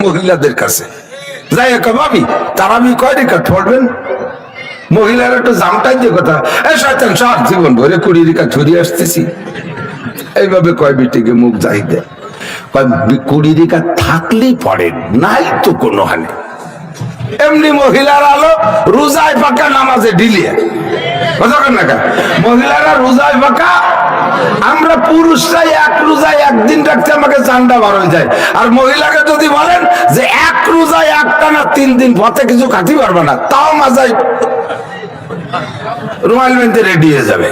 মহিলাদের কাছে যাই ভাবি তারাবি কয় রেখা পড়বেন মহিলার একটু জামটাই যে কথা এই শয়তান সব জীবন ভরে 20 রেখা ছড়িয়ে আসতেছি এইভাবে কয় বিটিকে মুখ যাই দেয় 20 রেখা থাকলেই পড়েন নাই তো কোনো হানি এমনি মহিলার আলো রোজায় পাকা নামাজে ঢিলিয়ে মহিলারা রোজায় পাকা আমরা পুরুষরাই এক রোজায় একদিন রাখতে আমাকে চান্ডা বার হয়ে যায় আর মহিলাকে যদি বলেন যে এক রোজায় একটা না 3 দিন পথে কিছু খাতি পারবে না তাও মাজায় রুমাল বেঁধে রেডি হয়ে যাবে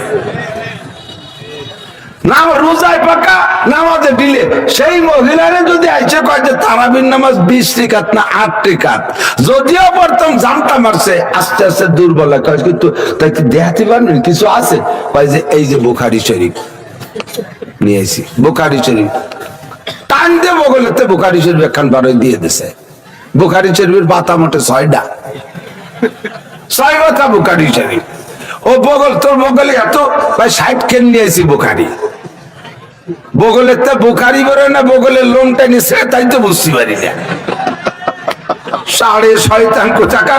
না রোজায় পাকা নামাজে দিলে সেই মহিলারে যদি আইসে কয় যে তারাবির নামাজ 20 রিকাত না 8 রিকাত যদিও প্রথম জানতা মারছে আস্তে আস্তে দুর্বল কয় কিন্তু তাই কি দেখাতে পারেন কিছু আছে কয় যে এই যে বুখারী শরীফ নিয়ে আইছি বুখারী শরীফ টান দিয়ে বগলেতে বুখারী শরীফ একখান বার দিয়ে দিছে বুখারী শরীফের পাতা মোটে 6টা 6 পাতা বুখারী শরীফ ও বগল তোর বগলে এত ভাই 60 কেন নিয়ে আইছি বুখারী বগলের তা বুখারি বেরোয় না বগলের লোনটা নিচ্ছে তাই তো বুঝতে পারি না 6.5 টাকা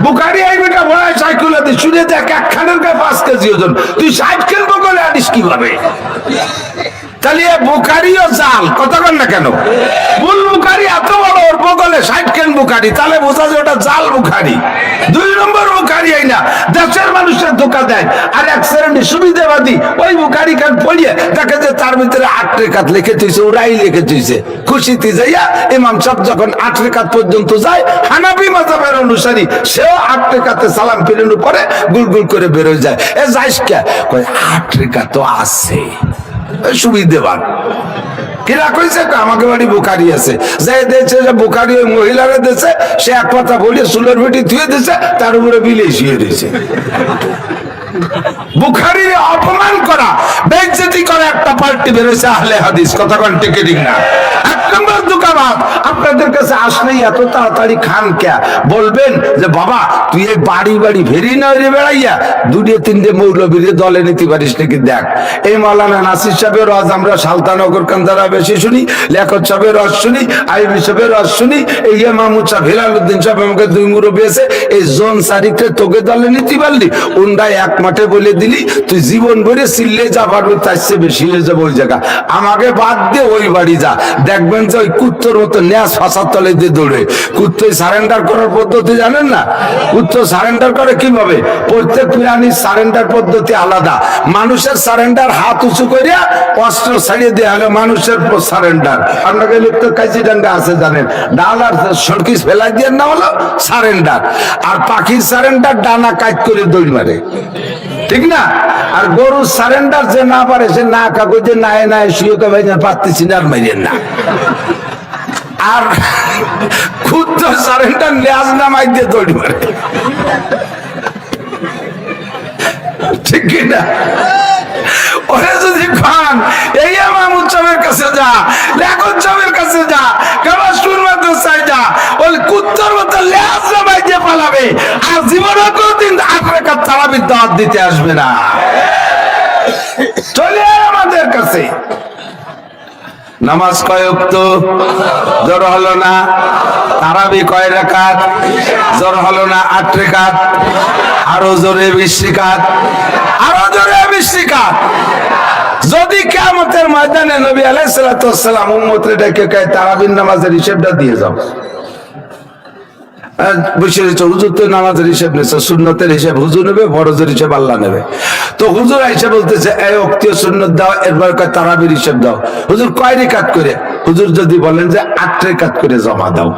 বুখারি আইবেটা ভরায় সাইকুলাতে শুনে দেখ একখানের গায়ে 5 কেজি ওজন তুই 60 কেন বগলে আনিস কিভাবে তাহলে বুখারিও জাল কথা বল না কেন মূল বুখারি এত বড় ওর বগলে 60 কেন বুখারি তাহলে বোঝা যায় ওটা জাল বুখারি 2 নম্বর বুখারি আই না দেশের মানুষের ধোকা দেয় আর এক শ্রেণী সুবিধাবাদী ওই বুখারি খান পড়িয়ে দেখে যে তার ভিতরে 8 রেখাত লিখে তুইছে ওরাই লিখে তুইছে খুশিতে যাইয়া ইমাম সাহেব যখন 8 রেখাত পর্যন্ত যায় হানাফি মাযহাবের অনুসারী সেও 8 রেখাতে সালাম ফিরানোর পরে গুলগুল করে বের হয়ে যায় এ যাইস কে কই 8 রেখাত তো আছে সুবিধাবান কিরা কইছে আমাকে বাড়ি বুখারি আছে যাই দেশে যে বুখারি ওই মহিলারা দেশে সে এক কথা বলে সুলের বেটি ধুয়ে দিছে তার উপরে বিলে শুয়ে দিয়েছে বুখারীর অপমান করা বেইজ্জতি করা একটা পার্টি বেরোছে আহলে হাদিস কথা কোন টিকে ঠিক না এক নম্বর দুকাবাদ আপনাদের কাছে আসলেই এত তাড়াতাড়ি খান কে বলবেন যে বাবা তুই এই বাড়ি বাড়ি ফেরি না রে বেড়াইয়া 2-3 মৌলবীর দলে নিতে পারিস নাকি দেখ এই মাওলানা নাসির সাহেবের ওয়াজ আমরা সালতানগর কান্দারা বেশি শুনি লেখক সাহেবের ওয়াজ শুনি আইবি সাহেবের ওয়াজ শুনি এই মাহমুদ সাহেব হেলালউদ্দিন সাহেব আমাকে 2 মুরব্বি আছে এই জন সারিককে তোকে দলে নিতে পারলি উন্ডায় এক মাঠে বলে দিলি তুই জীবন ভরে সিললে যা পারবি তার চেয়ে বেশি হয়ে যাবে ওই জায়গা আমাকে বাদ দিয়ে ওই বাড়ি যা দেখবেন যে ওই কুত্তর মতো ন্যাস ফাঁসার তলে দিয়ে দৌড়ে কুত্তই সারেন্ডার করার পদ্ধতি জানেন না কুত্ত সারেন্ডার করে কিভাবে প্রত্যেক প্রাণীর সারেন্ডার পদ্ধতি আলাদা মানুষের সারেন্ডার হাত উঁচু করে অস্ত্র ছাড়িয়ে দেওয়া হলো মানুষের সারেন্ডার আপনাকে লিখতে কাঁচি ডান্ডা আছে জানেন ডাল আর সরকিস ফেলাই দিয়ে না হলো সারেন্ডার আর পাখির সারেন্ডার ডানা কাজ করে দৌড় মারে ঠিক না আর গরুর সারেন্ডার যে না পারে সে না কাগজে নাই নাই শুয়ে ভাই পারতেছি না আর মাইরেন না আর ক্ষুদ্র সারেন্ডার লেজ নামাই দিয়ে দৌড় মারে ঠিক না ওরা যদি খান এই মাহমুদ সাহেবের কাছে যা লেখক সাহেবের কাছে যা গামাসপুর মাদ্রাসায় যা ওই কুত্তর মতো লেজ নামাই দিয়ে পালাবে আর জীবনে কোনদিন 8 রাকাত তারাবির দাওয়াত দিতে আসবে না চলে আমাদের কাছে নামাজ কয় ওয়াক্ত জোর হলো না তারাবি কয় রাকাত জোর হলো না 8 রাকাত আরো জোরে 20 রাকাত আরো জোরে 20 রাকাত যদি কিয়ামতের ময়দানে নবী আলাইহিস সালাতু ওয়াস সালাম উম্মতরে ডেকে কয় তারাবির নামাজের হিসাবটা দিয়ে যাও বসে হুজুর তো নামাজের হিসাব নেছে সুন্নতের হিসাব হুজুর নেবে ফরজের হিসাব আল্লাহ নেবে তো হুজুর আইসা বলতেছে এই ওয়াক্তীয় সুন্নত দাও এরপর কয় তারাবির হিসাব দাও হুজুর কয় রাকাত করে হুজুর যদি বলেন যে 8 রাকাত করে জমা দাও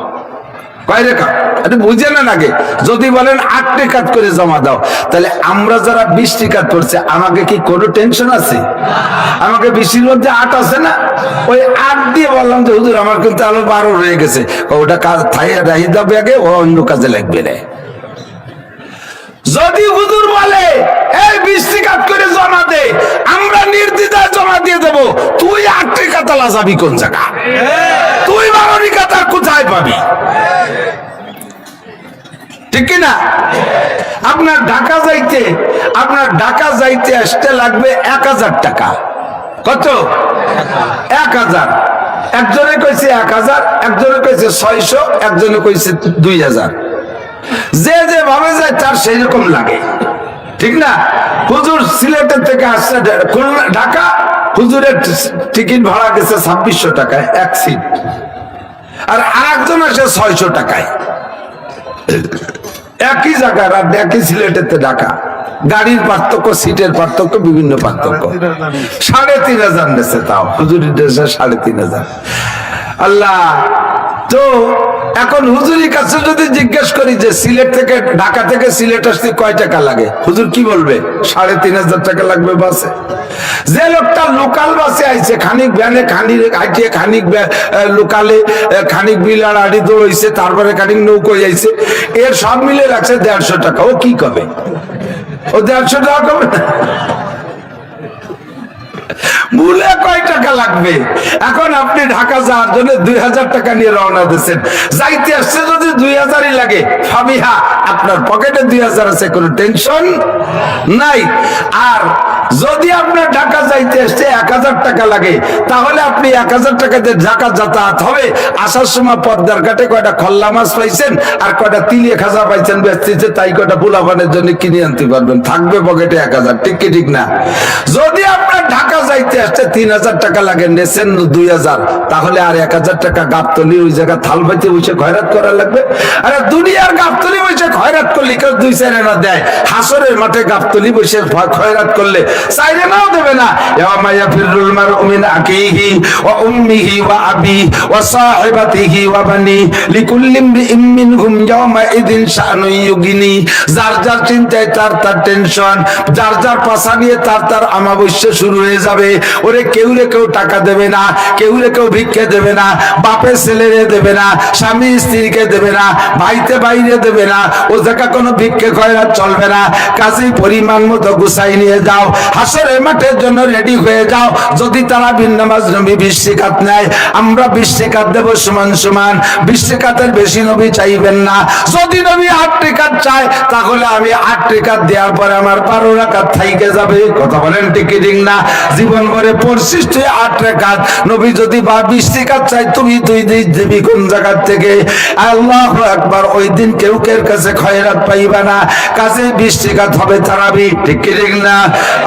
কয় রাকাত এটা বুঝে না আগে যদি বলেন 8 রাকাত করে জমা দাও তাহলে আমরা যারা 20 রাকাত পড়ছে আমাকে কি কোনো টেনশন আছে আমাকে 20 এর মধ্যে 8 আছে না ওই 8 দিয়ে বললাম যে হুজুর আমার কিন্তু আলো 12 রয়ে গেছে ওটা কাজ থাইয়া রাহি দাও আগে ও অন্য কাজে লাগবে না যদি হুজুর বলে এই 20 রাকাত করে জমা দে আমরা নির্দ্বিধায় জমা দিয়ে দেব তুই 8 রাকাত আলা যাবি কোন জায়গা তুই 12 রাকাত আর কোথায় পাবি ঠিক কি না আপনার ঢাকা যাইতে আসতে লাগবে 1000 টাকা কত 1000 একজনে কইছে 1000, একজনে কইছে 600, একজনে কইছে 2000। যে যে ভাবে যায় তার সেই রকম লাগে, ঠিক না? হুজুর সিলেটের থেকে আসছে ঢাকা, হুজুরের টিকিট ভাড়া গেছে 2600 টাকায় এক সিট, আর আরেকজন আসে 600 টাকায়। একই জায়গার আর একই সিলেটের ঢাকা, গাড়ির পার্থক্য, সিটের পার্থক্য, বিভিন্ন পার্থক্য। 3500 নেছে, তাও হুজুরের দেশে 3500। আল্লাহ, তো এখন হুজুরের কাছে যদি জিজ্ঞেস করি যে সিলেট থেকে, ঢাকা থেকে সিলেট আসতে কয় টাকা লাগে, হুজুর কি বলবে? 3500 টাকা লাগবে বাসে। যে লোকটা লোকাল বাসে আইছে, খানিক ভ্যানে, খানিক আইছে, খানিক লোকালে, খানিক বিলার আড়ি দৌড়াইছে, তারপরে খানিক নৌকো যাইছে, এর সব মিলে লাগছে 150 টাকা। ও কি কবে? ও 150 টাকা কবে না? মূলে কয় টাকা লাগবে? এখন আপনি ঢাকা যাওয়ার জন্য 2000 টাকা নিয়ে রওনা দিচ্ছেন, যাইতে আসছে যদি 2000ই লাগে, ফাবিহা, আপনার পকেটে 2000 আছে, কোনো টেনশন নাই। আর যদি আপনার ঢাকা যাইতে আসছে 1000 টাকা লাগে, তাহলে আপনি 1000 টাকা দিয়ে ঢাকা যাতায়াত হবে। আসার সময় পদ্মার ঘাটে কয়টা খল্লা মাছ পাইছেন আর কয়টা তিলিয়ে খাজা পাইছেন বেচতেছে, তাই কয়টা পোলাপানের জন্য কিনে আনতে পারবেন, থাকবে পকেটে 1000, ঠিক কি ঠিক না? যদি আপনার ঢাকা যাইতে আসছে 3000 টাকা লাগে, নেছেন 2000, তাহলে আর 1000 টাকা গাবতলি ওই জায়গা থাল পাইতে বসে খয়রাত করা লাগবে। আরে দুনিয়ার গাবতলি বসে খয়রাত করলে কেউ 2 আনা দেয়, হাসরের মাঠে গাবতলি বসে খয়রাত করলে 4 আনাও দেবে না। ইয়াওমা ইয়াফিরুল মারউ মিন আখিহি ওয়া উম্মিহি ওয়া আবিহি ওয়া সাহিবাতিহি ওয়া বানি লিকুল্লি ইমরিইম মিনহুম ইয়াওমা ইদিন শানুন ইউগিনি। যার যার চিন্তায় তার তার টেনশন, যার যার পাশা নিয়ে তার তার আমাবস্যা শুরু হয়ে যাবে। ওরে কেউ রে কেউ টাকা দেবে না, কেউ রে কেউ ভিক্ষে দেবে না, বাপে ছেলেরে দেবে না, স্বামী স্ত্রীকে দেবে না, ভাইতে বাইরে দেবে না, ও জায়গা কোনো ভিক্ষে খয়রাত চলবে না। কাজেই পরিমাণ মতো গুছাই নিয়ে যাও, হাসরের মাঠের জন্য রেডি হয়ে যাও। যদি তারা নামাজ নবী 20 রাকাত নেয়, আমরা 20 রাকাত দেব সমান সমান। 20 রাকাতের বেশি নবী চাইবেন না। যদি নবী 8 রাকাত চায়, তাহলে আমি 8 রাকাত দেওয়ার পরে আমার 12 রাকাত থাইকে যাবে। কথা বলেন ঠিক কি ঠিক না? জীবন ভরে পড়ছিস তুই 8 রাকাত, নবী যদি 20 রাকাত চাই, তুমি তুই দিবি কোন জায়গা থেকে? আল্লাহু আকবার। ওই দিন কেউ কেউ কাছে খয়রাত পাইবা না, কাজে 20 রাকাত হবে তারাবি, ঠিক কি ঠিক না?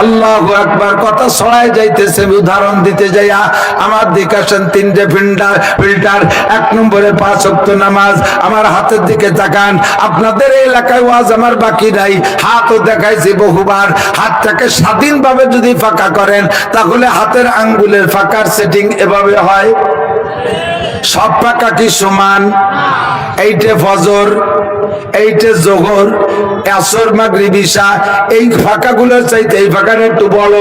আল্লাহু আকবার। কথা ছড়ায় যাইতেছে, উদাহরণ দিতে যাইয়া আমার দিকে আসেন 3টে ফিল্টার। 1 নম্বরে 5 ওয়াক্ত নামাজ। আমার হাতের দিকে তাকান। আপনাদের এলাকায় ওয়াজ আমার বাকি নাই, হাতও দেখাইছি বহুবার। হাতটাকে স্বাধীনভাবে যদি ফাঁকা করেন, তাহলে হাতের আঙ্গুলের ফাঁকার সেটিং এভাবে হয়। সব ফাঁকা কি সমান? এইটে ফজর, এইটে জোহর, আসর, মাগরিব, ইশা, এই ফাঁকাগুলোর চাইতে এই ফাঁকাটা একটু বড়।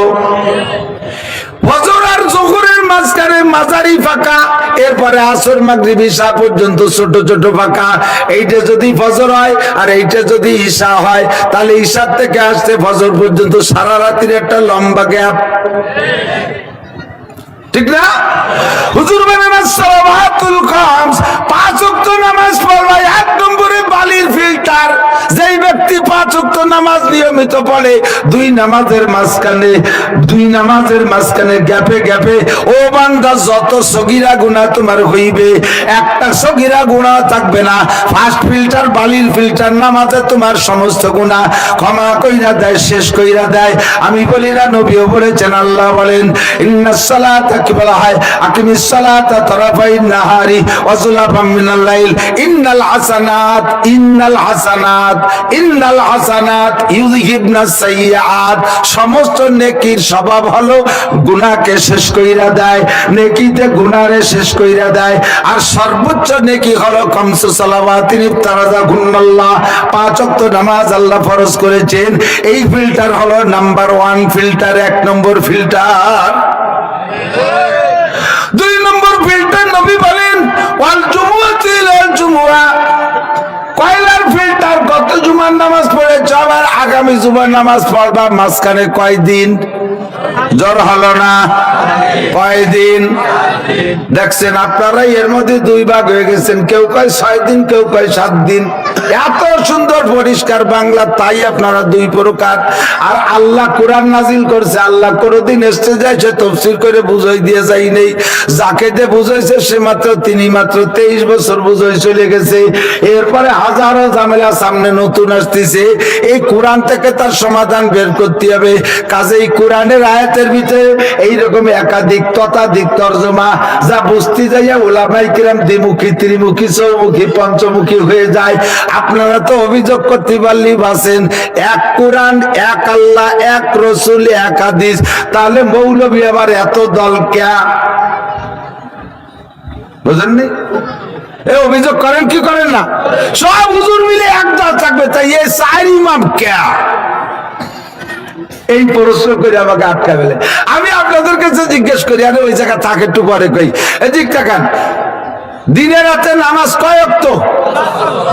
ফজর আর জোহরের মাঝখানে মাঝারি ফাঁকা, এরপরে আসর, মাগরিব, ইশা পর্যন্ত ছোট ছোট ফাঁকা। এইটা যদি ফজর হয় আর এইটা যদি ইশা হয়, তাহলে ইশার থেকে আসতে ফজর পর্যন্ত সারা রাতের একটা লম্বা গ্যাপ, ঠিক না? হুজুর বলেন সালাওয়াতুল খামস, 5 ওয়াক্ত নামাজ পড়বা। 1 নম্বরে বালির ফিল্টার। যেই ব্যক্তি 5 ওয়াক্ত নামাজ নিয়মিত পড়ে, দুই নামাজের মাঝখানে গ্যাপে গ্যাপে, ও বান্দা, যত সগীরা গুনাহ তোমার হইবে, একটা সগীরা গুনাহ থাকবে না। ফার্স্ট ফিল্টার, বালির ফিল্টার, নামাজে তোমার সমস্ত গুনাহ ক্ষমা কইরা দেয়, শেষ কইরা দেয়। আমি বলি না, নবীও বলেছেন, আল্লাহ বলেন, ইন্নাস সালাতা, কি বলা হয়, আকিমিস সালাতা তারাফাইন নাহারি ওয়া যুলাফাম মিনাল লাইল ইন্নাল হাসানাত ইউযহিবনাস সাইয়্যাত। সমস্ত নেকির স্বভাব হলো গুনাহকে শেষ কইরা দেয়, নেকিতে গুনাহরে শেষ কইরা দেয়। আর সর্বোচ্চ নেকি হলো খামসু সালাওয়াতিন ইফতারাযাহুন্নাল্লাহ, 5 ওয়াক্ত নামাজ আল্লাহ ফরজ করেছেন। এই ফিল্টার হলো নাম্বার 1 ফিল্টার, 1 নম্বর ফিল্টার। 2 নম্বর ফিল্টার, নবী বলেন, ওয়াল জুমুআতু ইলাল জুমুআ। কয়লার ফিল্টার, কত জুমার নামাজ পড়েছ, আবার আগামী জুমার নামাজ পড়বা, মাঝখানে কয়দিন? জ্বর হলো না? কয়দিন? দেখছেন আপনারা, এর মধ্যে 2 ভাগ হয়ে গেছেন। কেউ কয় 6 দিন, কেউ কয় 7 দিন। এত সুন্দর পরিষ্কার বাংলা, তাই আপনারা দুই প্রকার। আর আল্লাহ কোরআন নাজিল করছে, আল্লাহ কোনদিন এসে যায় সে তফসির করে বুঝাই দিয়ে যাই নেই। যাকে দিয়ে বুঝাইছে সে মাত্র 23 বছর বুঝাই চলে গেছে। এরপরে হাজারো ঝামেলা সামনে নতুন আসতেছে। এই কোরআন থেকে তার সমাধান বের করতে হবে। কাজেই কোরআনের আয়াতের ভিতরে এইরকম একাধিক ততাধিক তর্জমা, যা বুঝতে যাইয়া ওলামায়ে কিরাম দ্বিমুখী, ত্রিমুখী, চৌমুখী, পঞ্চমুখী হয়ে যায়। আপনারা তো অভিযোগ করতে পারলেই বাসেন, এক কোরআন, এক আল্লাহ, এক রসুল, এক হাদিস, তাহলে মৌলবী আবার এত দল ক্যা? বুঝেননি? এই অভিযোগ করেন কি করেন না? সব হুজুর মিলে এক দল থাকবে, তাই এই চার ইমাম ক্যা? এই প্রশ্ন করে আমাকে আটকা ফেলে। আমি আপনাদের কাছে জিজ্ঞেস করি, আরে ওই জায়গা থাকে একটু পরে কই, এদিক তাকান। দিনে রাতে নামাজ কয় ওয়াক্ত?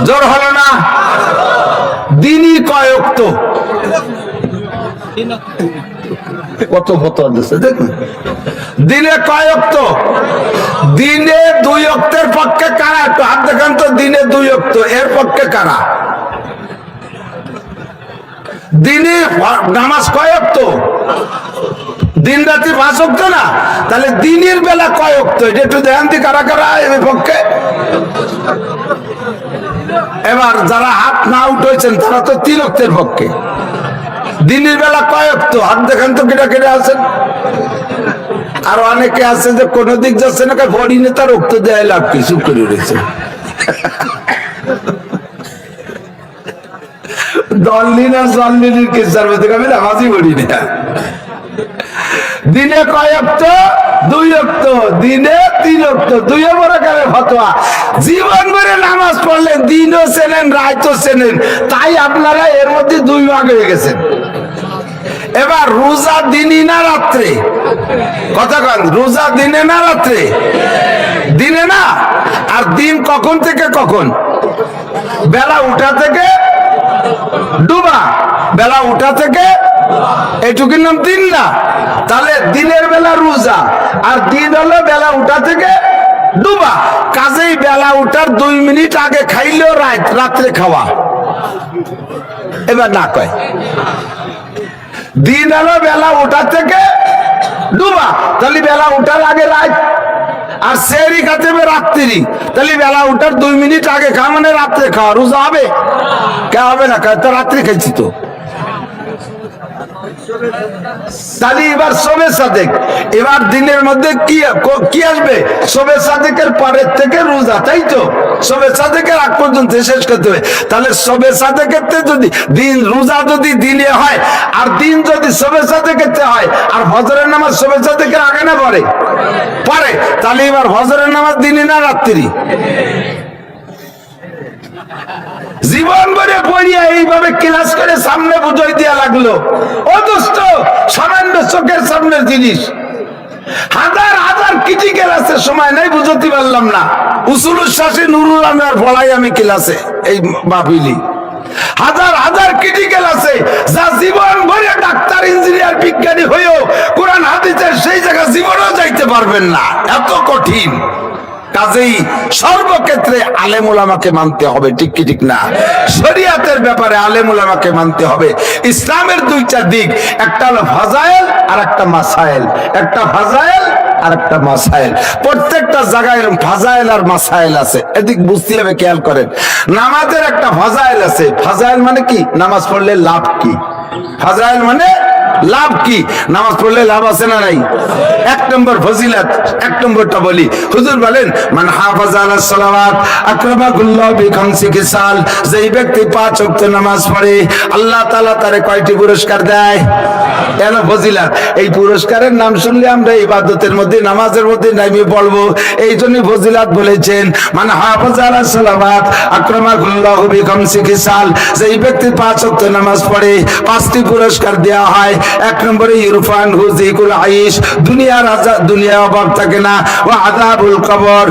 জোর হলো না? দিনই কয় ওয়াক্ত? কত কত দিচ্ছে দেখুন। দিনে কয় ওয়াক্ত? দিনে 2 ওয়াক্তের পক্ষে কারা? একটু হাত দেখান তো। দিনে 2 ওয়াক্ত, এর পক্ষে কারা? দিনে নামাজ কয় ওয়াক্ত? দিন রাতে 5 ওয়াক্ত না? তাহলে দিনের বেলা কয় ওয়াক্ত? এটা একটু ধ্যান দিয়ে কারা কারা এর পক্ষে। এবার যারা হাত না উঠেছেন তারা তো 3 ওয়াক্তের পক্ষে। দিনের বেলা কয় ওয়াক্ত? হাত দেখান তো কেটে কেটে আছেন। আর অনেকে আছে যে কোন দিক যাচ্ছে না, বডি নেতার রক্ত দেয় লাভ কি, চুপ করে রয়েছে। দলিন আর জল্লিনের কেসার মধ্যে আমি নামাজই পড়ি না। দিনে কয় ওয়াক্ত? 2 ওয়াক্ত। দিনে 3 ওয়াক্ত। 2 প্রকারের ফতোয়া। জীবন ভরে নামাজ পড়লেন, দিনও চেনেন, রাতও চেনেন, তাই আপনারা এর মধ্যে 2 ভাগ হয়ে গেছেন। এবার রোজা দিনই না রাত্রে? কথা কন, রোজা দিনে না রাত্রে? দিনে না। আর দিন কখন থেকে কখন? বেলা উঠা থেকে ডুবা। বেলা উঠা থেকে এইটুকুর নাম দিন না? তাহলে দিনের বেলা রোজা, আর দিন হলো বেলা উঠা থেকে ডুবা। কাজেই বেলা উঠার 2 মিনিট আগে খাইলেও রাত্রে খাওয়া। এবার না কয় দিন হলো বেলা উঠা থেকে ডুবা, তাহলে বেলা উঠার আগে রাত। আর সেহরি খাতে হবে রাত্রি, তাহলে বেলা উঠার 2 মিনিট আগে খাওয়া মানে রাত্রে খাওয়া। রোজা হবে? কে হবে না? তো রাত্রে খাইছি তো। তাহলে এবার শবে সাদেক, এবার দিনের মধ্যে কি আসবে? শবে সাদেকের পরের থেকে রোজা, তাই তো? শবে সাদেকের আগ পর্যন্ত শেষ করতে হবে। তাহলে শবে সাদেকের যদি দিন, রোজা যদি দিনে হয়, আর দিন যদি শবে সাদেকের হয়, আর ফজরের নামাজ শবে সাদেকের আগে না পরে? পরে। তাহলে এবার ফজরের নামাজ দিনে না রাত্রি? জীবন ভরে পড়িয়া এইভাবে ক্লাস করে সামনে বুঝাই দেওয়া লাগলো। ও দোস্ত, সামান্য চোখের সামনের জিনিস, হাজার হাজার ক্রিটিক্যাল আছে, সময় নাই বুঝতে পারলাম না। উসুলুল শাসি নুরুল আনোয়ার পড়াই আমি ক্লাসে, এই মাহফিলি হাজার হাজার ক্রিটিক্যাল আছে, যা জীবন ভরে ডাক্তার, ইঞ্জিনিয়ার, বিজ্ঞানী হয়েও কোরআন হাদিসের সেই জায়গা জীবনেও যাইতে পারবেন না, এত কঠিন। কাজেই সর্বক্ষেত্রে আলেম উলামাকে মানতে হবে, ঠিক কি ঠিক না? শরিয়াতের ব্যাপারে আলেম উলামাকে মানতে হবে। ইসলামের 2টা দিক, একটা হলো ফাজাইল আর একটা মাসাইল। একটা ফাজাইল আর একটা মাসাইল। প্রত্যেকটা জায়গায় ফাজাইল আর মাসাইল আছে, এদিক বুঝতে হবে, খেয়াল করেন। নামাজের একটা ফাজাইল আছে। ফাজাইল মানে কি? নামাজ পড়লে লাভ কি? ফাজাইল মানে লাভ কি? নামাজ পড়লে লাভ আছে না নাই? 1 নম্বর ফজিলত, 1 নম্বরটা বলি। হুজুর বলেন, মান হাফাজা আলাস সালাওয়াত আকরামাকুল্লাহু বিখামসি খিসাল। যেই ব্যক্তি 5 ওয়াক্ত নামাজ পড়ে, আল্লাহ তাআলা তারে কয়টি পুরস্কার দেয়? এলো ফজিলত। এই পুরস্কারের নাম শুনলে আমরা ইবাদতের মধ্যে, নামাজের মধ্যে নামিয়ে পড়বো। এই জন্য ফজিলত বলেছেন, মান হাফাজা আলাস সালাওয়াত আকরামাকুল্লাহু বিখামসি খিসাল। যেই ব্যক্তি 5 ওয়াক্ত নামাজ পড়ে, 5টি পুরস্কার দেওয়া হয়। 1 নম্বরে ইরফান হুজিকুল আইশ, দুনিয়ার আযাব, দুনিয়া অভাব থাকে না। ওয়া আযাবুল কবর,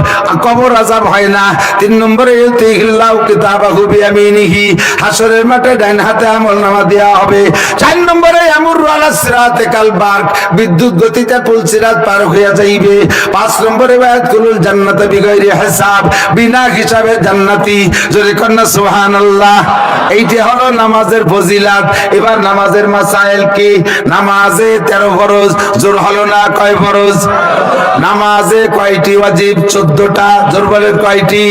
কবর আযাব হয় না। 3 নম্বরে ইউতিহিল্লাহু কিতাবাহু বিয়ামিনিহি, হাসরের মাঠে ডান হাতে আমলনামা দেওয়া হবে। 4 নম্বরে ইয়ামুরু আলা সিরাতে কাল বারক, বিদ্যুৎ গতিতে পুলসিরাত পার হইয়া যাইবে। 5 নম্বরে ওয়ায়াদখুলুল জান্নাতা বিগাইরি হিসাব, বিনা হিসাবে জান্নাতি। যদি কন্যা সুবহানাল্লাহ। এইটি হলো নামাজের ফজিলাত। এবার নামাজের মাসাইল কি? নামাজে 13 ফরজ, জোর হলো না কয় ফরজ? নামাজে কয়টি ওয়াজিব? 14টা। জোর বলে কয়টি?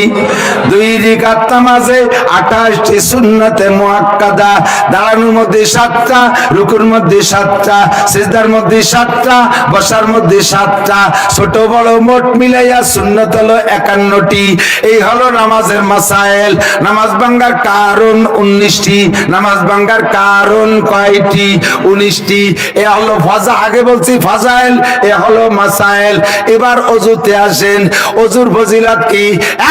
2 রাকাত নামাজে 28টি সুন্নতে মুআক্কাদা। দাঁড়ানোর মধ্যে 7টা, রুকুর মধ্যে 7টা, সিজদার মধ্যে 7টা, বসার মধ্যে 7টা। ছোট বড় মোট মিলাইয়া সুন্নত হলো 51টি। এই হলো নামাজের মাসাইল। নামাজ ভাঙ্গার কারণ 19টি। নামাজ ভাঙ্গার কারণ কয়টি? 19টি। এ হলো ফাজা, আগে বলছি ফাজাইল, এ হলো মাসাইল। এবার ওযুতে আসেন। ওযুর ফজিলত কি?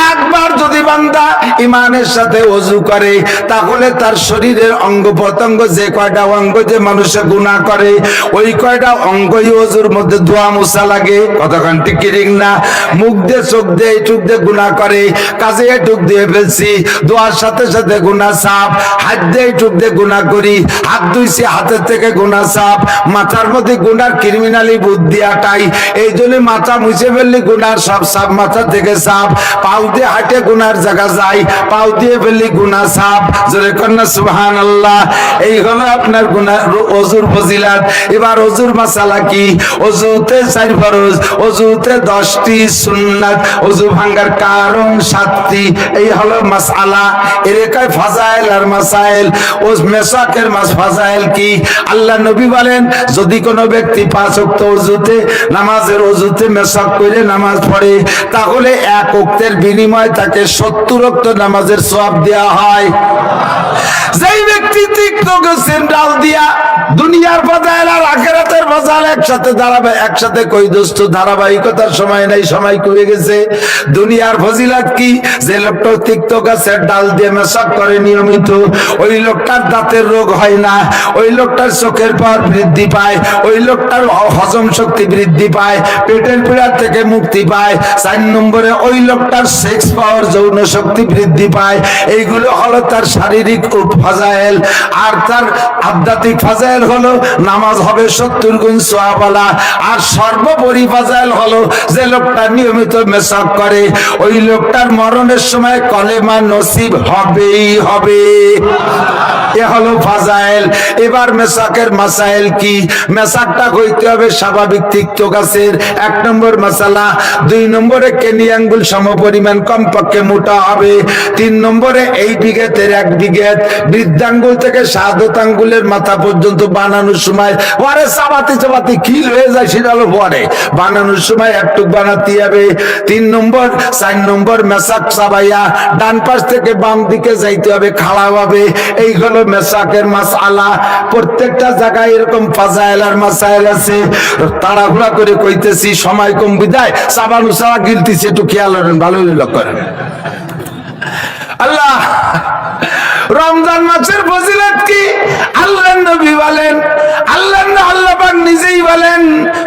একবার যদি বান্দা ঈমানের সাথে ওযু করে, তাহলে তার শরীরের অঙ্গ প্রত্যঙ্গ, যে কয়টা অঙ্গ যে মানুষে গুনাহ করে, ওই কয়টা অঙ্গই ওযুর মধ্যে ধোয়া মোছা লাগে। কতক্ষণ ঠিক ঠিক না? মুখ দিয়ে, চোখ দিয়ে, এইটুক দিয়ে গুনাহ করে, কাজে এইটুক দিয়ে ফেলছি, দোয়ার সাথে সাথে গুনাহ সাফ। হাত দিয়ে এইটুক দিয়ে গুনাহ করি, হাত ধুইছি, হাতের থেকে গুনাহ সাফ। মাথার মধ্যে গুনার ক্রিমিনালি বুদ্ধি আটাই, এই জন্য মাথা মুছে ফেললি গুনার সব সাফ, মাথা থেকে সাফ। পাও দিয়ে হাঁটে গুনার জায়গা যায়, পাও দিয়ে ফেললি গুনাহ সাফ। জোরে কন্যা সুবহানাল্লাহ। এই হলো আপনার গুনাহ ওযুর ফজিলাত। এবার ওযুর মাসালা কি? ওযুতে 4 ফরজ, ওযুতে 10টি সুন্নাত, ওযু ভাঙার কারণ 7টি। এই হলো মাসআলা। এর কয় ফাজাইল আর মাসাইল। ও মেসাকের ফাজাইল কি? আল্লাহ নবী বলেন, যদি কোনো ব্যক্তি 5 ওয়াক্ত ওযুতে, নামাজের ওযুতে মেসাক করে নামাজ পড়ে, তাহলে 1 ওয়াক্তের বিনিময়ে তাকে 70 ওয়াক্ত নামাজের সওয়াব দেওয়া হয়। যেই ব্যক্তি তিক্ত গোছের ডাল দিয়া দুনিয়ার ফাজাইল আর আখিরাতের ফাজাইল একসাথে দাঁড়াবে, একসাথে কই দোস্ত, ধারাবাহিকতার সময় নাই, সময় কমে গেছে। দুনিয়ার ফজিলত কি? যে লোকটা তিক্ত গাছের ডাল দিয়ে মেসাক করে নিয়মিত, ওই লোকটার দাঁতের রোগ হয় না, ওই লোকটার চোখের পাওয়ার বৃদ্ধি পায়, ওই লোকটার হজম শক্তি বৃদ্ধি পায়, পেটের পীড়া থেকে মুক্তি পায়। 4 নম্বরে ওই লোকটার সেক্স পাওয়ার, যৌন শক্তি বৃদ্ধি পায়। এইগুলো হলো তার শারীরিক ফাজাইল। আর তার আধ্যাত্মিক ফাজাইল হলো নামাজ হবে 70 গুণ সওয়াবওয়ালা। আর সর্বোপরি ফাজাইল হলো যে লোকটা নিয়মিত মেসাক করে, ওই লোকটার মরণের সময় কলেমা নসিব হবেই হবে। এ হলো ফাজাইল। এবার মেসাকের মাসাইল কি? মেসাকটা হইতে হবে স্বাভাবিক তিক্ত গাছের, 1 নম্বর মাসালা। 2 নম্বরে কেনি আঙ্গুল সমপরিমাণ কমপক্ষে মোটা হবে। 3 নম্বরে এই বিঘেতের 1 বিঘেত, বৃদ্ধাঙ্গুল থেকে শাহাদত আঙ্গুলের মাথা পর্যন্ত বানানোর সময় ওরে চাবাতে চাবাতে খিল হয়ে যায়, সেটা হলো পরে বানানোর সময় একটু বানাতে হবে। 3 নম্বর 4 নম্বর মেসাক চাবাইয়া ডান পাশ থেকে বাম দিকে যাইতে হবে খাড়া ভাবে। এই হলো মেসাকের মাসআলা। প্রত্যেকটা জায়গায় এরকম ফাজাইল আর মাসাইল আছে। তাড়াহুড়া করে কইতেছি, সময় কম বিদায় চাবানো চাওয়া গিলতিছে, একটু খেয়াল করেন, ভালো করেন। আল্লাহ রমজান মাসের ফজিলত কি? আল্লাহর নবী বলেন, আল্লাহ পাক নিজেই বলেন,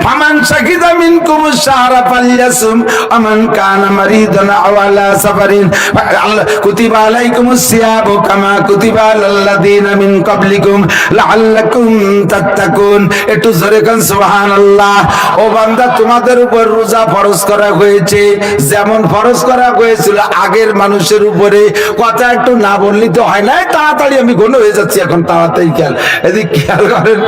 ফামান শাহিদা মিনকুমুশ শাহরা ফালইয়াসুম আমান কানা মারিদান আও আলা সাফারিন কুতিবা আলাইকুমুস সিয়ামু কামা কুতিবা আলাল্লাযিনা মিন ক্বাবলিকুম লাআল্লাকুম তাত্তাকুন। একটু জোরে কান সুবহানাল্লাহ। ও বান্দা, তোমাদের উপর রোজা ফরজ করা হয়েছে, যেমন ফরজ করা হয়েছিল আগের মানুষের উপরে। কথা একটু না বললি তো হয় না। তাড়াতাড়ি আমি ঘন হয়ে যাচ্ছি এখন, তাড়াতাড়ি খেয়াল, এদিক খেয়াল করেন।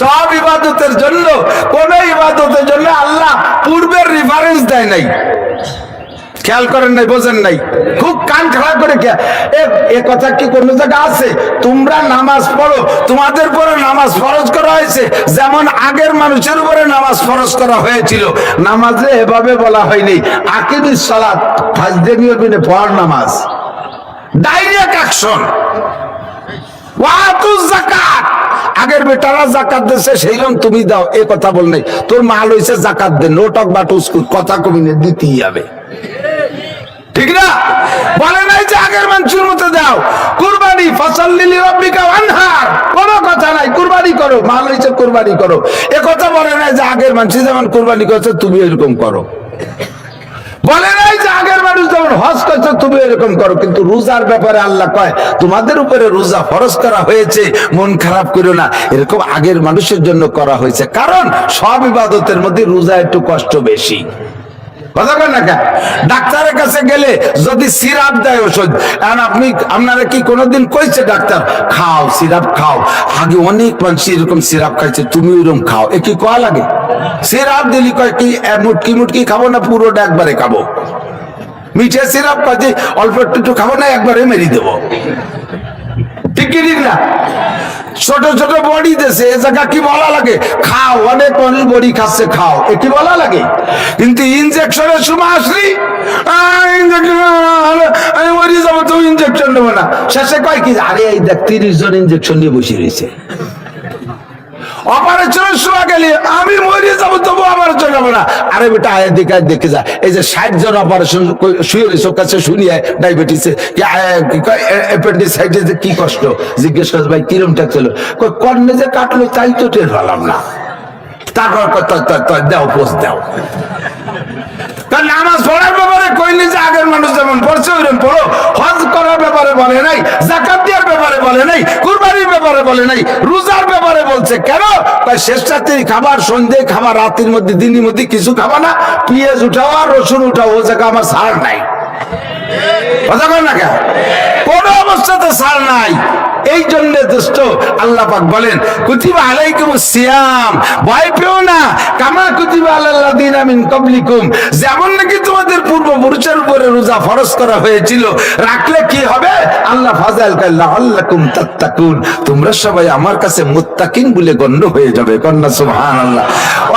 সব ইবাদতের জন্য, কোন ইবাদতের জন্য আল্লাহ পূর্বের রেফারেন্স দেয় নাই। খেয়াল করেন নাই, বোঝেন নাই? খুব কান খারাপ করে এ কথা কি কোন জায়গা আছে? তোমরা নামাজ পড়ো, তোমাদের পরে নামাজ ফরজ করা হয়েছে, যেমন আগের মানুষের উপরে নামাজ ফরজ করা হয়েছিল। নামাজে এভাবে বলা হয়নি আকিমিস সালাত, ফাজদে নিয়মিনে পড় নামাজ, ডাইরেক্ট অ্যাকশন। ওয়াতুজ যাকাত, আগের বেটারা যাকাত দিছে, সেইরকম তুমি দাও, এ কথা বল নাই। তোর মাল হইছে যাকাত দে, নো টক বাট উস্কুর, কথা কবি না, দিতেই হবে, ঠিক না? বলে নাই যে আগের মানুষের মতো দাও। কুরবানি ফাসাল্লি লিরাব্বিকা ওয়ানহার, কোনো কথা নাই, কুরবানি করো, মাল হইছে কুরবানি করো। এ কথা বলে নাই যে আগের মানুষ যেমন কুরবানি করছে তুমি এরকম করো। বলে নাই যে আগের মানুষ মানুষ যেমন হজ করছে তুমি এরকম করো, কিন্তু রোজার ব্যাপারে আল্লাহ কয় তোমাদের উপরে রোজা ফরজ করা হয়েছে, মন খারাপ করো না। এরকম আগের মানুষের জন্য করা হয়েছে, কারণ সব ইবাদতের মধ্যে রোজা একটু কষ্ট বেশি। ডাক্তারের কাছে গেলে যদি সিরাপ দেয় ওষুধ, আপনারা কি কোনোদিন কইছে ডাক্তার খাও সিরাপ খাও? আগে অনেক মানুষ এরকম সিরাপ খাইছে, তুমি ওইরকম খাও, এ কি কোয়া লাগে? সিরাপ দিলি কয় কি মুটকি মুটকি খাবো না পুরোটা একবারে খাবো? মিঠে সিরাপ কাজে অল্প একটু খাবো না একবারে মেরে দেবো, ঠিক কি ঠিক না? ছোট ছোট বড়ি দেশে এ জায়গা কি বলা লাগে? খাও, অনেক মানুষ বড়ি খাচ্ছে খাও, এ কি বলা লাগে? কিন্তু ইনজেকশনের সময় আসলি আমি মরে যাবো, তো ইনজেকশন নেবো না। শেষে কয় কি, আরে এই দেখ 30 জন ইনজেকশন নিয়ে বসে রয়েছে। অপারেশনের সময় গেলে আমি মরে যাবো, তবু অপারেশন যাবো না। আরে বেটা আয়ের দিকে দেখে যা, এই যে 60 জন অপারেশন শুয়ে রয়েছে কাছে শুনিয়ে ডায়াবেটিসে অ্যাপেন্ডিসাইটিসে কি কষ্ট জিজ্ঞেস করছে, ভাই কিরম ছিল? কর্নে যে কাটলো তাই তো টের পেলাম না। তারপর দাও পোস্ট দাও। নামাজ পড়ার ব্যাপারে কইনি যে আগের মানুষ যেমন পড়ছে ওইরকম পড়ো, হজ করার ব্যাপারে বলে নাই, যাকাত দেওয়ার ব্যাপারে বলে নাই, কুরবানির ব্যাপারে বলে নাই, রোজার ব্যাপারে বলছে। কেন? শেষ রাত্রির খাবার, সন্ধ্যে খাবার, রাতের মধ্যে দিনের মধ্যে কিছু খাবা না, পেঁয়াজ উঠাও আর রসুন উঠাও, ও জায়গা আমার ছাড় নাই। কথা বল না কেন? কোন অবস্থাতে ছাড় নাই। এই জন্য দোস্ত আল্লাহ পাক বলেন কুতিবা আলাইকুমুস সিয়াম, ভয় পেও না, কামা কুতিবা আলাল্লাযিনা মিন ক্বাবলিকুম, যেমন নাকি তোমাদের পূর্বপুরুষের উপরে রোজা ফরজ করা হয়েছিল, রাখলে কি হবে? আল্লাহ ফাজাইল কাল্লাহ আল্লাকুম তাত্তাকুন, তোমরা সবাই আমার কাছে মুত্তাকিন বলে গণ্য হয়ে যাবে। কন্না সুবহানাল্লাহ।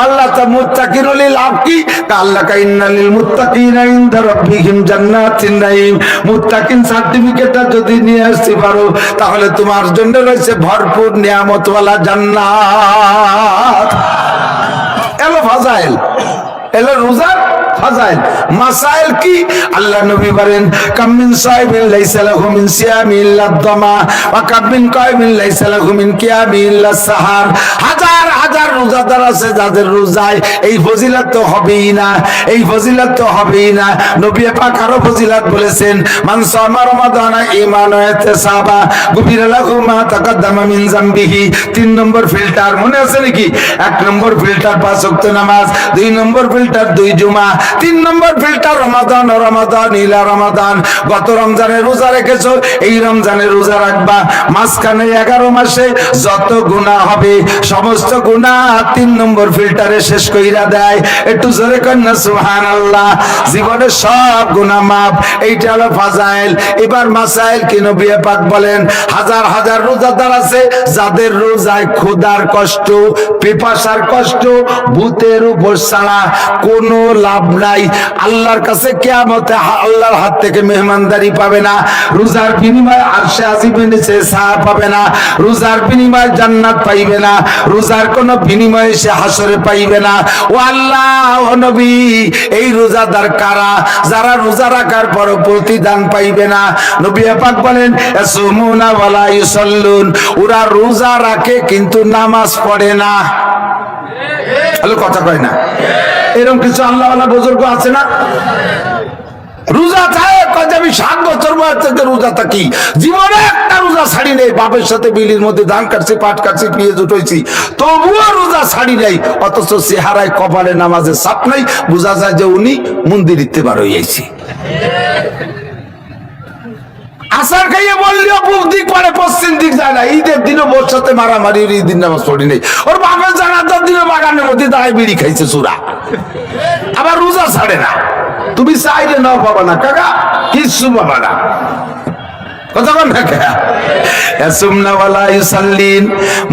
আল্লাহ তা মুত্তাকিন হলে লাভ কি? আল্লাহ কাইন্নাল লিল মুত্তাকিনা ইনদা রাব্বিহিম জান্নাতিন নাঈম, মুত্তাকিন সার্টিফিকেটটা যদি নিয়ে আসতে পারো তাহলে তোমার জন্য রয়েছে ভরপুর নিয়ামতওয়ালা জান্নাত। এলো ফাজাইল, এলো রোজার ফাজাইল। মাসাইল কি? আল্লাহ নবী বলেন কামিন সাইবিন লাইসা লাহু মিন সিয়ামি ইল্লা দামা ওয়া কামিন কাইমিন লাইসা লাহু মিন কিয়ামি ইল্লা সাহার। হাজার হাজার রোজাদার আছে যাদের রোজায় এই ফজিলত তো হবেই না, এই ফজিলত তো হবেই না। নবী পাক আরো ফজিলত বলেছেন, মান সামা রমাদানা ঈমানান ওয়া ইহতিসাবা গুফিরা লাহু মা তাকাদ্দামা মিন যামবিহি। 3 নম্বর ফিল্টার মনে আছে নাকি? 1 নম্বর ফিল্টার 5 ওয়াক্ত নামাজ, 2 নম্বর ফিল্টার 2 জুমা, 3 নম্বর ফিল্টার রমাদান ও রমাদান ইলা রমাদান। গত রমজানে রোজা রেখেছো, এই রমজানে রোজা রাখবা। মাঝখানে 11 মাসে যত গুনাহ হবে সমস্ত গুনাহ 3 নম্বর ফিল্টারে শেষ কইরা দেয়। একটু জোরে কন্না সুবহানাল্লাহ। জীবনের সব গুনাহ মাফ। এইটা হলো ফাজাইল। এবার মাসাইল কি? নবী পাক বলেন হাজার হাজার রোজাদার আছে যাদের রোজায় ক্ষুধার কষ্ট, পিপাসার কষ্ট, ভূতের উপর ছাড়া কোনো লাভ নাই। আল্লাহর কাছে কিয়ামতে আল্লাহর হাত থেকে মেহমানদারি পাবে না, রোজার বিনিময়ে আরশে আজিমের নিচে ছায়া পাবে না, রোজার বিনিময়ে জান্নাত পাইবে না, রোজার কোনো বিনিময়ে সে হাসরে পাইবে না। ও আল্লাহ, ও নবী, এই রোজাদার কারা? যারা রোজা রাখার পর প্রতিদান পাইবে না। নবী পাক বলেন ইয়াসুমুনা ওয়ালা ইউসাল্লুন, ওরা রোজা রাখে কিন্তু নামাজ পড়ে না। হ্যালো, কথা কয় না? এরকম কিছু আল্লাহওয়ালা বুজুর্গ আছে না? রোজা থাকে, আমি 7 বছর বয়স থেকে রোজা থাকি, জীবনে একটা রোজা ছাড়ি নেই। বাপের সাথে বিলির মধ্যে ধান কাটছি, পাট কাটছি, পেঁয়াজ উঠেছি, তবুও রোজা ছাড়ি নাই। অথচ চেহারায় কপালে নামাজের ছাপ নাই, বোঝা যায় যে উনি মন্দির ইত্তেবার হইয়াছি। আসার খাইয়ে বললেও পূব দিক পারে পশ্চিম দিক যায় না। ঈদের দিনও বোর সাথে মারামারি, ঈদের নামাজ পড়ি নেই। ওর বাপের জানাজার দিনও বাগানের মধ্যে দাঁড়ায় বিড়ি খাইছে চূড়া, আবার রোজা ছাড়ে না। তুমি চাইলে নাও পাবা না কাকা, কিচ্ছু পাবা না। কথা বল না কে? ইয়াসুমনা ওয়ালা ইউসাল্লিন,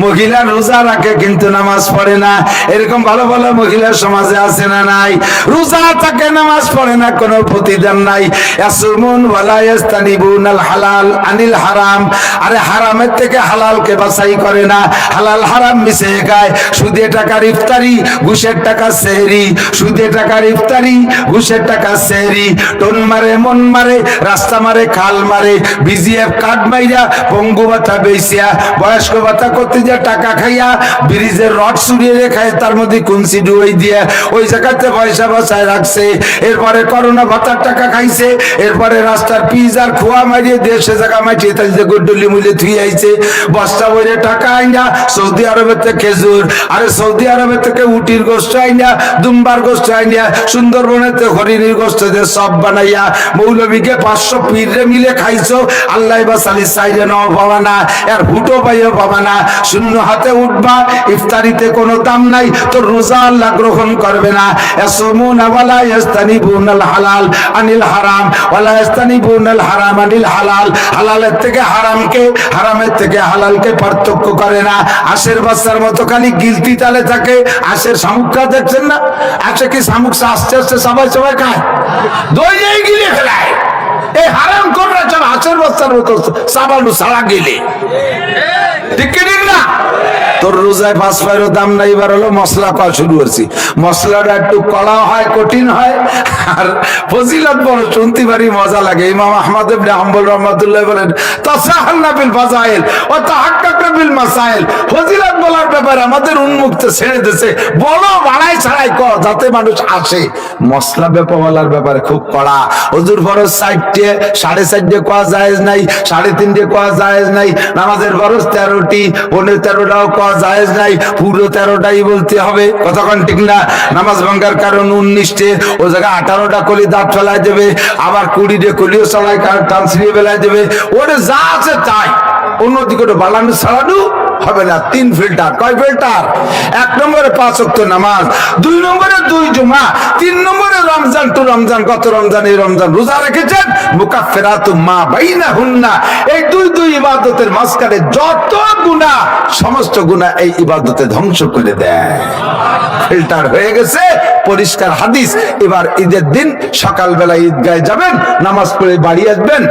মহিলা রোজা রাখে কিন্তু নামাজ পড়ে না। এরকম ভালো ভালো মহিলা সমাজে আছে না নাই? রোজা থাকে, নামাজ পড়ে না, কোনো প্রতিদান নাই। ইয়াসুমুন ওয়ালা ইয়াস্তানিবুনাল হালাল আনিল হারাম, আরে হারামের থেকে হালালকে বাছাই করে না, হালাল হারাম মিশিয়ে খায়। সুদে টাকার ইফতারি, ঘুষের টাকা সেহরি, সুদে টাকার ইফতারি, ঘুষের টাকা সেহরি। টোন মারে, মন মারে, রাস্তা মারে, খাল মারে, বিজি পিজিএফ কার্ড মাইরা পঙ্গু ভাতা বেচিয়া বয়স্ক ভাতা করতে যা টাকা খাইয়া ব্রিজের রড চুরিয়ে রেখায় তার মধ্যে কুঞ্চি ডুবাই দিয়ে ওই জায়গাতে পয়সা বাঁচায় রাখছে। এরপরে করোনা ভাতার টাকা খাইছে, এরপরে রাস্তার পিজ আর খোয়া মারিয়ে দেশে জায়গা মাটিয়ে তাই যে গুড্ডলি মুলে থুই আইছে। বস্তা বইরে টাকা আইনা সৌদি আরবের থেকে খেজুর, আরে সৌদি আরবের থেকে উটির গোস্ত আইনা, দুম্বার গোস্ত আইনা, সুন্দরবনের থেকে হরিণীর গোস্ত দিয়ে সব বানাইয়া মৌলবীকে 500 পীরে মিলে খাইছো। আল্লাহ বাসালি সাইডে নাও পাবা না, আর হুটো পাইও পাবা না। শূন্য হাতে উঠবা, ইফতারিতে কোনো দাম নাই, তোর রোজা আল্লাহ গ্রহণ করবে না। ইয়াসুমুনা ওয়ালা ইয়াস্তানিবুনাল হালাল আনিল হারাম ওয়ালা ইয়াস্তানিবুনাল হারাম আনিল হালাল। হালালের থেকে হারামকে, হারামের থেকে হালালকে পার্থক্য করে না। আশের বাচ্চার মতো খালি গিলতি তালে থাকে। আশের শামুকটা দেখছেন না? আচ্ছা কি শামুক আস্তে আস্তে সবাই সবাই খায়, দই যাই গিলে ফেলায়। এই হারাম করলে চল আশের বাচ্চার মতো সাবালু সারা গিলে, ঠিক কি ঠিক না? তোর রোজায় 5 পায়েরও দাম নাই। এবার হলো মশলা খাওয়া শুরু করছি। মশলাটা একটু কড়া হয়, কঠিন হয়, আর ফজিলত বড়, শুনতে পারি মজা লাগে। ইমাম আহমদ ইবনে হাম্বল রাহমাতুল্লাহ বলেন, তাসাহালনা বিল ফাজাইল ওয়া তাহাক্কাকনা বিল মাসাইল। ফজিলত বলার ব্যাপারে আমাদের উন্মুক্ত ছেড়ে দিয়েছে, বড় বাড়াই ছাড়াই কর যাতে মানুষ আসে। মশলা বলার ব্যাপারে খুব কড়া। হুজুর ফরজ 4টে, 4.5 কোয়া জায়েজ নাই, 3.5 কোয়া জায়েজ নাই। নামাজের ফরজ 13টি, 13টাও কোয়া জায়েজ নাই, পুরো 13টাই বলতে হবে। কতক্ষণ ঠিক না? নামাজ ভাঙ্গার কারণ 19টে, ও জায়গায় 18টা কলি দাঁত ফেলাই দেবে, আবার 20টে কলিও চালাই টান ছিঁড়িয়ে ফেলাই দেবে। ওরে যা আছে তাই, অন্যদিকে বালানো ছাড়ানো হবে না। 3 ফিল্টার। কয় ফিল্টার? 1 নম্বরে 5 ওয়াক্ত নামাজ, 2 নম্বরে 2 জুমা, 3 নম্বরে রমজান টু রমজান। কত রমজান? এই রমজান রোজা রেখেছেন, মুকাফফিরাতু মা বাইনাহুন্না। এই 2 ইবাদতের মাঝখানে যত গুনাহ, সমস্ত গুনাহ এই ইবাদতে ধ্বংস করে দেয়। ফিল্টার হয়ে গেছে, পরিষ্কার হাদিস। এবার ঈদের দিন সকালবেলা ঈদগাহে যাবেন, নামাজ পড়ে বাড়ি আসবেন।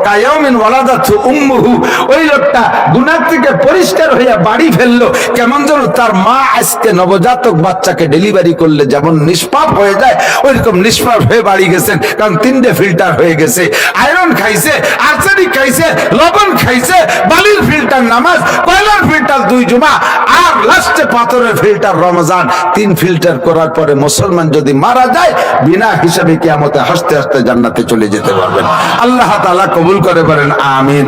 কায়ামিন ওয়ালাদাতু উম্মুহু, ওই লোকটা গুনাহ থেকে পরিষ্কার হয়ে বাড়ি ফেললো, কেমন যেন তার মা আজকে নবজাতক বাচ্চাকে ডেলিভারি করলে যেমন নিষ্পাপ হয়ে যায়, ওইরকম নিষ্পাপ হয়ে বাড়ি গেছেন। কারণ 3টে ফিল্টার হয়ে গেছে। আয়রন খাইছে, আর্সেনিক খাইছে, লবণ খাইছে, বালির ফিল্টার নামাজ, কয়লার ফিল্টার 2 জুমা, আর লাস্টে পাথরের ফিল্টার রমজান। 3 ফিল্টার করার পরে মুসলমান যদি মারা যায়, বিনা হিসাবে কিয়ামতে হাসতে হাসতে জান্নাতে চলে যেতে পারবেন। আল্লাহ তাআলা কবুল করে বলেন আমিন।